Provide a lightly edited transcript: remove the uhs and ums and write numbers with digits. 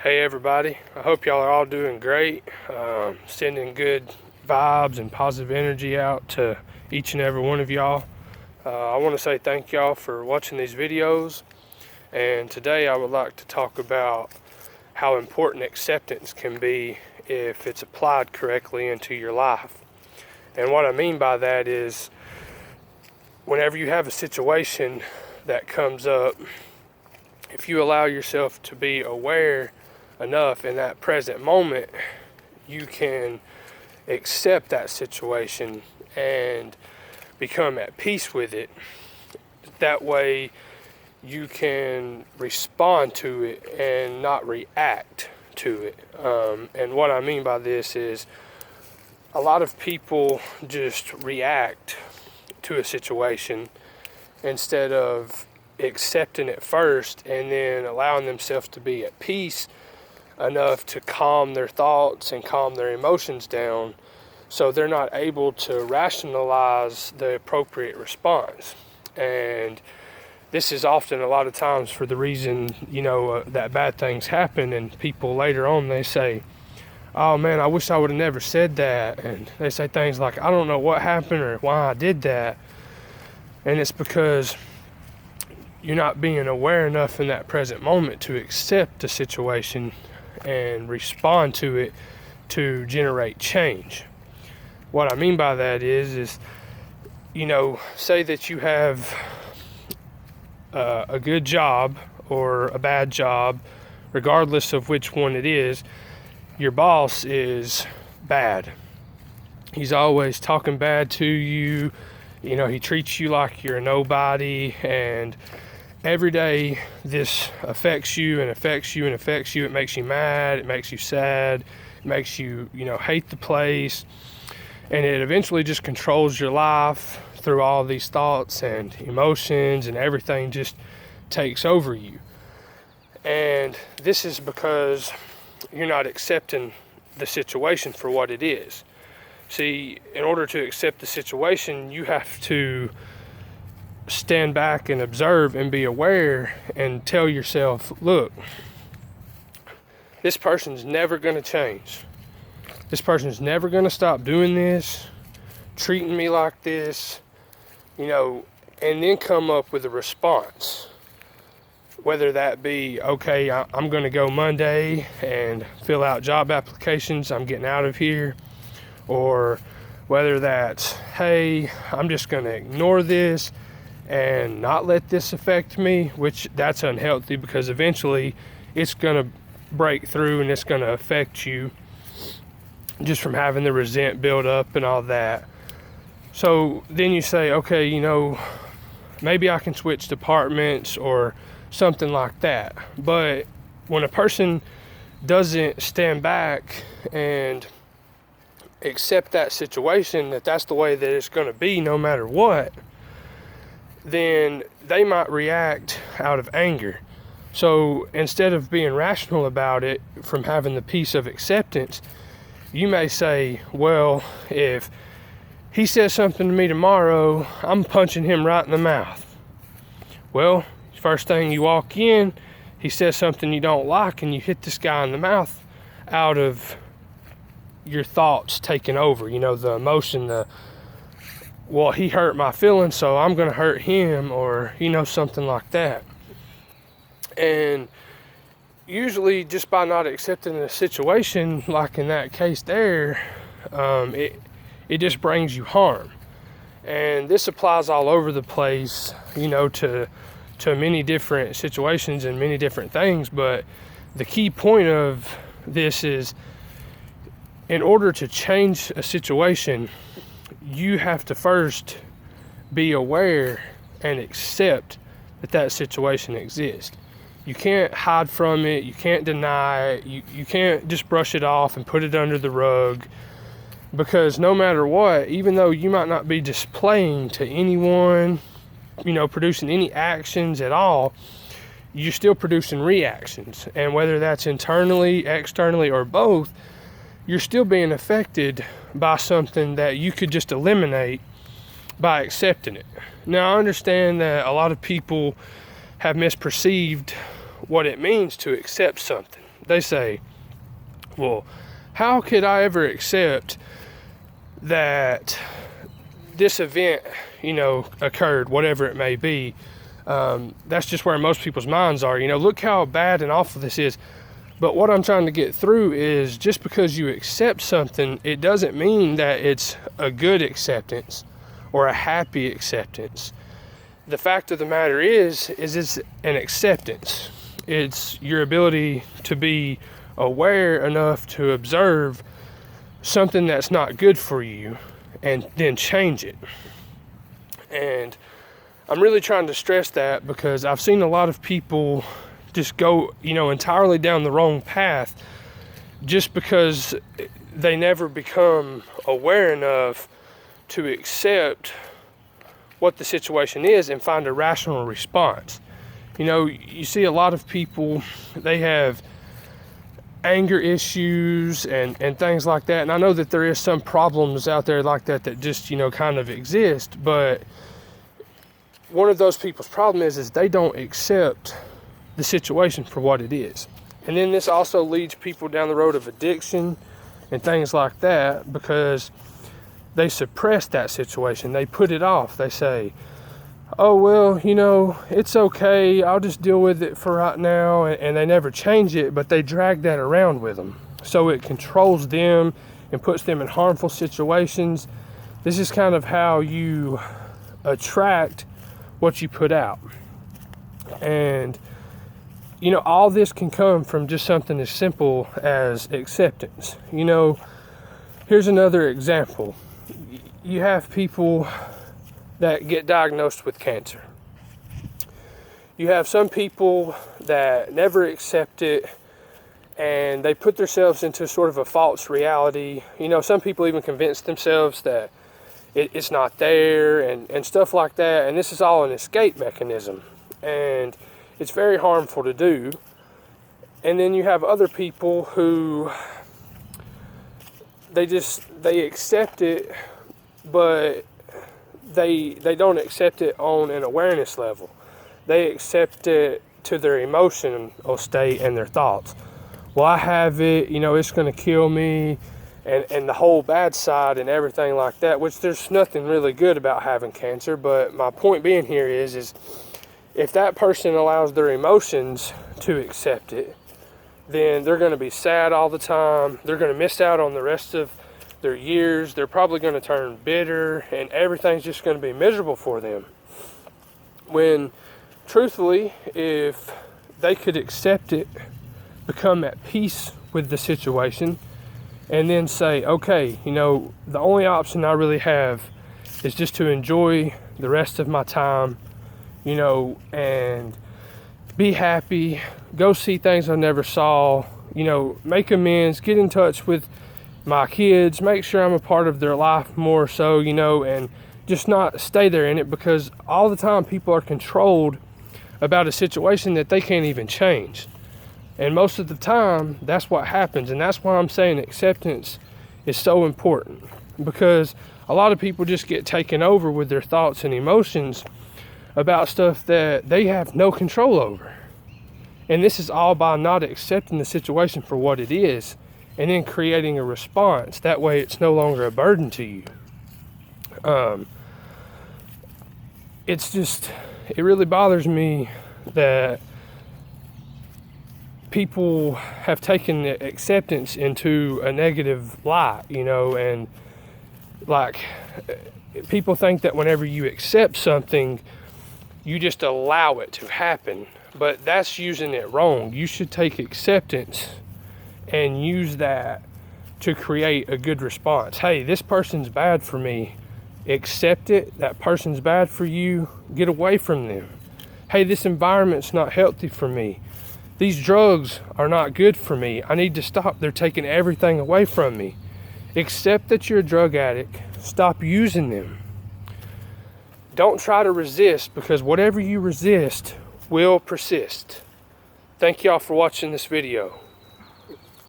Hey everybody, I hope y'all are all doing great. Sending good vibes and positive energy out to each and every one of y'all. I want to say thank y'all for watching these videos, and today I would like to talk about how important acceptance can be if it's applied correctly into your life. And what I mean by that is whenever you have a situation that comes up, if you allow yourself to be aware enough in that present moment, you can accept that situation and become at peace with it. That way you can respond to it and not react to it. And what I mean by this is a lot of people just react to a situation instead of accepting it first and then allowing themselves to be at peace enough to calm their thoughts and calm their emotions down, so they're not able to rationalize the appropriate response. And this is often a lot of times for the reason, that bad things happen, and people later on they say, oh man, I wish I would have never said that. And they say things like, I don't know what happened or why I did that. And it's because you're not being aware enough in that present moment to accept the situation and respond to it to generate change. What I mean by that is say that you have a good job or a bad job, regardless of which one it is. Your boss is bad. He's always talking bad to you. He treats you like you're a nobody, and every day this affects you and affects you and affects you. It makes you mad, it makes you sad, it makes you, hate the place, and it eventually just controls your life through all these thoughts and emotions, and everything just takes over you. And this is because you're not accepting the situation for what it is. See, in order to accept the situation, you have to stand back and observe and be aware and tell yourself, look, this person's never going to change. This person's never going to stop doing this, treating me like this, and then come up with a response. Whether that be, okay, I'm going to go Monday and fill out job applications, I'm getting out of here. Or whether that's, hey, I'm just going to ignore this and not let this affect me, which that's unhealthy, because eventually it's going to break through and it's going to affect you just from having the resent build up and all that. So then you say, okay, maybe I can switch departments or something like that. But when a person doesn't stand back and accept that situation, that's the way that it's going to be no matter what, then they might react out of anger. So instead of being rational about it, from having the peace of acceptance, you may say, well, if he says something to me tomorrow, I'm punching him right in the mouth. Well, first thing you walk in, he says something you don't like, and you hit this guy in the mouth out of your thoughts taking over, the emotion, well, he hurt my feelings, so I'm going to hurt him, or, something like that. And usually just by not accepting the situation, like in that case there, it just brings you harm. And this applies all over the place, to many different situations and many different things. But the key point of this is, in order to change a situation, you have to first be aware and accept that situation exists. You can't hide from it. You can't deny it. You can't just brush it off and put it under the rug, because no matter what, even though you might not be displaying to anyone, producing any actions at all, you're still producing reactions. And whether that's internally, externally, or both, you're still being affected by something that you could just eliminate by accepting it. Now, I understand that a lot of people have misperceived what it means to accept something. They say, well, how could I ever accept that this event, occurred, whatever it may be? That's just where most people's minds are. Look how bad and awful this is. But what I'm trying to get through is, just because you accept something, it doesn't mean that it's a good acceptance or a happy acceptance. The fact of the matter is it's an acceptance. It's your ability to be aware enough to observe something that's not good for you and then change it. And I'm really trying to stress that, because I've seen a lot of people just go, entirely down the wrong path just because they never become aware enough to accept what the situation is and find a rational response. You see a lot of people, they have anger issues and things like that. And I know that there is some problems out there like that just, kind of exist. But one of those people's problem is they don't accept the situation for what it is. And then this also leads people down the road of addiction and things like that, because they suppress that situation. They put it off. They say, oh, well, it's okay. I'll just deal with it for right now. And they never change it, but they drag that around with them. So it controls them and puts them in harmful situations. This is kind of how you attract what you put out. And, all this can come from just something as simple as acceptance. Here's another example. You have people that get diagnosed with cancer. You have some people that never accept it, and they put themselves into sort of a false reality. Some people even convince themselves that it's not there and stuff like that. And this is all an escape mechanism, and it's very harmful to do. And then you have other people who they accept it, but they don't accept it on an awareness level. They accept it to their emotional state and their thoughts. Well, I have it, it's going to kill me, and the whole bad side and everything like that, which there's nothing really good about having cancer. But my point being here is if that person allows their emotions to accept it, then they're going to be sad all the time. They're going to miss out on the rest of their years. They're probably going to turn bitter, and everything's just going to be miserable for them. When, truthfully, if they could accept it, become at peace with the situation, and then say, okay, the only option I really have is just to enjoy the rest of my time, and be happy, go see things I never saw, make amends, get in touch with my kids, make sure I'm a part of their life more so, and just not stay there in it, because all the time people are controlled about a situation that they can't even change. And most of the time, that's what happens. And that's why I'm saying acceptance is so important, because a lot of people just get taken over with their thoughts and emotions about stuff that they have no control over. And this is all by not accepting the situation for what it is, and then creating a response. That way it's no longer a burden to you. It really bothers me that people have taken acceptance into a negative light, and like, people think that whenever you accept something, you just allow it to happen. But that's using it wrong. You should take acceptance and use that to create a good response. Hey, this person's bad for me. Accept it. That person's bad for you. Get away from them. Hey, this environment's not healthy for me. These drugs are not good for me. I need to stop. They're taking everything away from me. Accept that you're a drug addict. Stop using them. Don't try to resist, because whatever you resist will persist. Thank y'all for watching this video.